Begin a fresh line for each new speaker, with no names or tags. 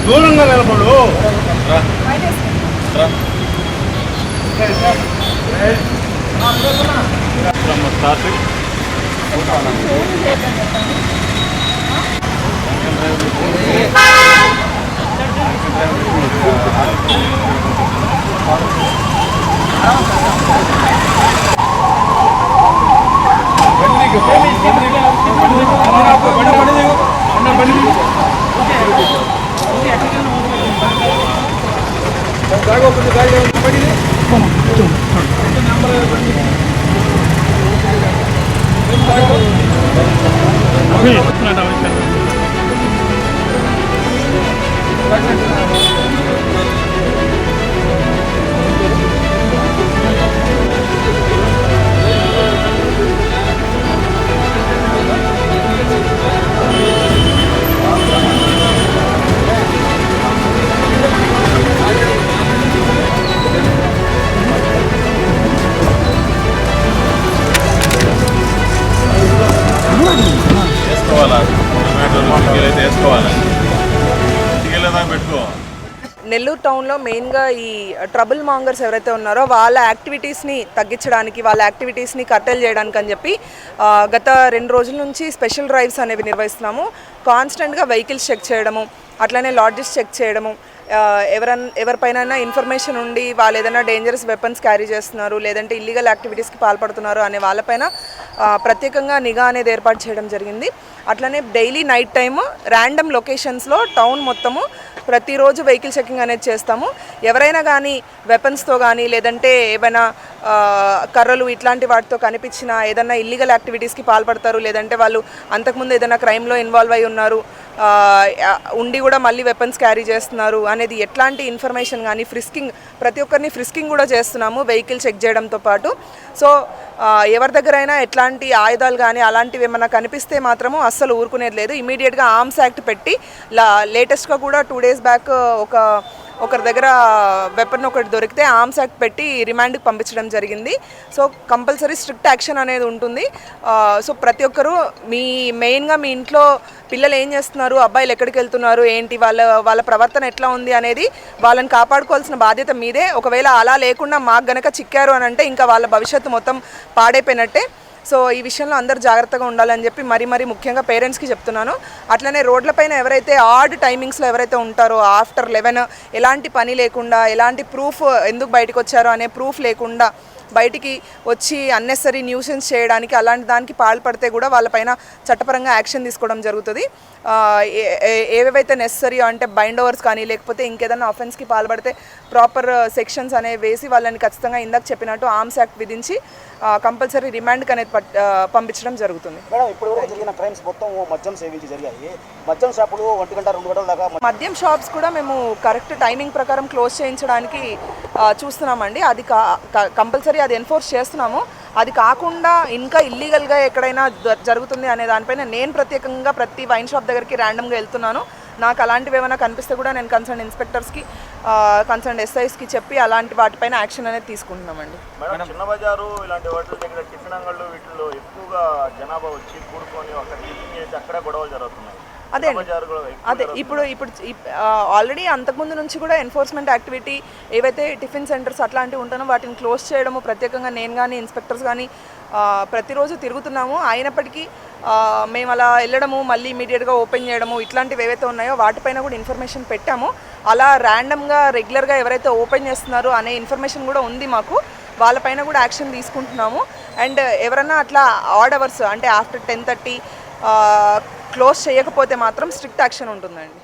దూరంగా నిలబడు.
నెల్లూరు టౌన్లో మెయిన్గా ఈ ట్రబుల్ మాంగర్స్ ఎవరైతే ఉన్నారో వాళ్ళ యాక్టివిటీస్ని తగ్గించడానికి, వాళ్ళ యాక్టివిటీస్ని కట్టెల్ చేయడానికి అని చెప్పి గత 2 రోజుల నుంచి స్పెషల్ డ్రైవ్స్ అనేవి నిర్వహిస్తున్నాము. కాన్స్టెంట్గా వెహికల్స్ చెక్ చేయడము, అట్లనే లాడ్జెస్ చెక్ చేయడము, ఎవరిపైన ఇన్ఫర్మేషన్ ఉండి వాళ్ళు ఏదైనా డేంజరస్ వెపన్స్ క్యారీ చేస్తున్నారు, లేదంటే ఇల్లీగల్ యాక్టివిటీస్కి పాల్పడుతున్నారు అనే వాళ్ళపైన ప్రత్యేకంగా నిఘా అనేది ఏర్పాటు చేయడం జరిగింది. అట్లనే డైలీ నైట్ టైము ర్యాండమ్ లొకేషన్స్లో టౌన్ మొత్తము ప్రతిరోజు వెహికల్ చెకింగ్ అనేది చేస్తాము. ఎవరైనా కానీ వెపన్స్తో కానీ లేదంటే ఏమైనా కర్రలు ఇట్లాంటి వాటితో కనిపించినా, ఏదైనా ఇల్లీగల్ యాక్టివిటీస్కి పాల్పడతారు, లేదంటే వాళ్ళు అంతకుముందు ఏదైనా క్రైమ్లో ఇన్వాల్వ్ అయి ఉన్నారు, ఉండి కూడా మళ్ళీ వెపన్స్ క్యారీ చేస్తున్నారు అనేది ఎట్లాంటి ఇన్ఫర్మేషన్ కానీ ప్రతి ఒక్కరిని ఫ్రిస్కింగ్ కూడా చేస్తున్నాము వెహికల్ చెక్ చేయడంతో పాటు. సో ఎవరి దగ్గరైనా ఎట్లాంటి ఆయుధాలు కానీ అలాంటివి ఏమైనా కనిపిస్తే మాత్రము అస్సలు ఊరుకునేది లేదు. ఇమీడియట్గా ఆర్మ్స్ యాక్ట్ పెట్టి లేటెస్ట్గా కూడా 2 days బ్యాక్ ఒకరి దగ్గర వెపన్ ఒకటి దొరికితే ఆర్మ్స్ యాక్ట్ పెట్టి రిమాండ్కి పంపించడం జరిగింది. సో కంపల్సరీ స్ట్రిక్ట్ యాక్షన్ అనేది ఉంటుంది. సో ప్రతి ఒక్కరూ మెయిన్గా మీ ఇంట్లో పిల్లలు ఏం చేస్తున్నారు, అబ్బాయిలు ఎక్కడికి వెళ్తున్నారు, ఏంటి వాళ్ళ ప్రవర్తన ఎట్లా ఉంది అనేది వాళ్ళని కాపాడుకోవాల్సిన బాధ్యత మీదే. ఒకవేళ అలా లేకుండా మాకు గనక చిక్కారు అని అంటే ఇంకా వాళ్ళ భవిష్యత్తు మొత్తం పాడైపోయినట్టే. సో ఈ విషయంలో అందరూ జాగ్రత్తగా ఉండాలని చెప్పి మరీ ముఖ్యంగా పేరెంట్స్కి చెప్తున్నాను. అట్లనే రోడ్లపైన ఎవరైతే ఆడ్ టైమింగ్స్లో ఎవరైతే ఉంటారో ఆఫ్టర్ 11 ఎలాంటి పని లేకుండా, ఎలాంటి ప్రూఫ్ ఎందుకు బయటకు వచ్చారో అనే ప్రూఫ్ లేకుండా బయటికి వచ్చి అన్నెసరీ న్యూసెన్స్ చేయడానికి అలాంటి దానికి పాల్పడితే కూడా వాళ్ళపైన చట్టపరంగా యాక్షన్ తీసుకోవడం జరుగుతుంది. ఏవేవైతే నెసరీ అంటే బైండ్ ఓవర్స్ కానీ లేకపోతే ఇంకేదైనా అఫెన్స్కి పాల్పడితే ప్రాపర్ సెక్షన్స్ అనేవి వేసి వాళ్ళని ఖచ్చితంగా ఇందాక చెప్పినట్టు ఆర్మ్స్ యాక్ట్ విధించి కంపల్సరీ రిమాండ్కి అనేది పంపించడం జరుగుతుంది. మద్యం షాప్స్ కూడా మేము కరెక్ట్ టైమింగ్ ప్రకారం క్లోజ్ చేయించడానికి చూస్తున్నామండి. అది కంపల్సరీ అది ఎన్ఫోర్స్ చేస్తున్నాము. అది కాకుండా ఇంకా ఇల్లీగల్గా ఎక్కడైనా జరుగుతుంది అనే దానిపైన నేను ప్రత్యేకంగా ప్రతి వైన్ షాప్ దగ్గరికి ర్యాండమ్గా వెళ్తున్నాను. నాకు అలాంటివి ఏమైనా కనిపిస్తే కూడా నేను కన్సర్న్ ఇన్స్పెక్టర్స్కి, కన్సర్న్ ఎస్ఐస్కి చెప్పి అలాంటి వాటిపైన యాక్షన్ అనేది తీసుకుంటున్నామండి.
చిన్న బజారు ఇలాంటి వాటి దగ్గర టిఫిన్ అంగళ్ళు వీటిలో ఎక్కువగా జనాభా వచ్చి కూడుకొని అక్కడ టిఫిన్ చేసి అక్కడే గొడవలు జరుగుతున్నాయి.
అదే ఇప్పుడు ఆల్రెడీ అంతకుముందు నుంచి కూడా ఎన్ఫోర్స్మెంట్ యాక్టివిటీ ఏవైతే టిఫిన్ సెంటర్స్ అట్లాంటివి ఉంటానో వాటిని క్లోజ్ చేయడము ప్రత్యేకంగా నేను కానీ ఇన్స్పెక్టర్స్ కానీ ప్రతిరోజు తిరుగుతున్నాము. అయినప్పటికీ మేము అలా వెళ్ళడము మళ్ళీ ఇమీడియట్గా ఓపెన్ చేయడము ఇట్లాంటివి ఏవైతే ఉన్నాయో వాటిపైన కూడా ఇన్ఫర్మేషన్ పెట్టాము. అలా ర్యాండమ్గా రెగ్యులర్గా ఎవరైతే ఓపెన్ చేస్తున్నారో అనే ఇన్ఫర్మేషన్ కూడా ఉంది మాకు. వాళ్ళపైన కూడా యాక్షన్ తీసుకుంటున్నాము. అండ్ ఎవరన్నా అట్లా ఆడ్ అవర్స్ అంటే ఆఫ్టర్ 10:30 క్లోజ్ చేయకపోతే మాత్రం స్ట్రిక్ట్ యాక్షన్ ఉంటుందండి.